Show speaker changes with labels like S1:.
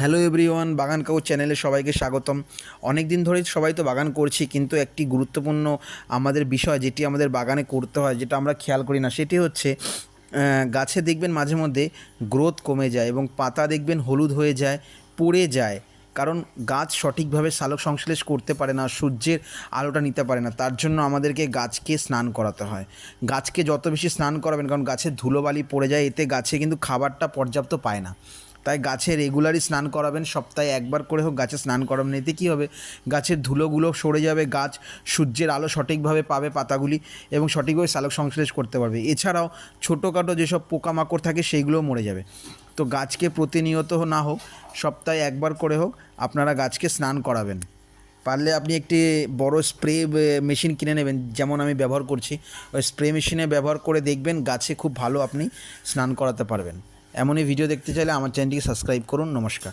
S1: Hello everyone, বাগান cow চ্যানেলে সবাইকে স্বাগতম। অনেক দিন ধরেই সবাই তো বাগান করছি, কিন্তু একটি গুরুত্বপূর্ণ আমাদের বিষয় যেটি আমাদের বাগানে করতে হয়, যেটা আমরা খেয়াল করি না, সেটি হচ্ছে গাছে দেখবেন মাঝে মধ্যে গ্রোথ কমে যায় এবং পাতা দেখবেন হলুদ হয়ে যায়, পড়ে যায়। কারণ গাছ সঠিকভাবে সালোক সংশ্লেষ করতে পারে না, সূর্যের আলোটা নিতে পারে না। তার জন্য আমাদেরকে গাছকে স্নান করাতে হয়। গাছকে যত বেশি স্নান করাবেন, কারণ গাছের ধুলোবালি পড়ে যায়, এতে গাছে কিন্তু খাবারটা পর্যাপ্ত পায় না। তাই গাছে রেগুলারই স্নান করাবেন, সপ্তাহে একবার করে হোক গাছে স্নান করাবেন। এতে কী হবে, গাছের ধুলোগুলো সরে যাবে, গাছ সূর্যের আলো সঠিকভাবে পাবে পাতাগুলি এবং সঠিকভাবে সালোক সংশ্লেষ করতে পারবে। এছাড়াও ছোটোখাটো যেসব পোকামাকড় থাকে সেইগুলোও মরে যাবে। তো গাছকে প্রতিনিয়ত না হোক, সপ্তাহে একবার করে হোক আপনারা গাছকে স্নান করাবেন। পারলে আপনি একটি বড় স্প্রে মেশিন কিনে নেবেন, যেমন আমি ব্যবহার করছি। ওই স্প্রে মেশিনে ব্যবহার করে দেখবেন গাছে খুব ভালো আপনি স্নান করাতে পারবেন। এমনই ভিডিও দেখতে চাইলে আমার চ্যানেলটিকে সাবস্ক্রাইব করুন। নমস্কার।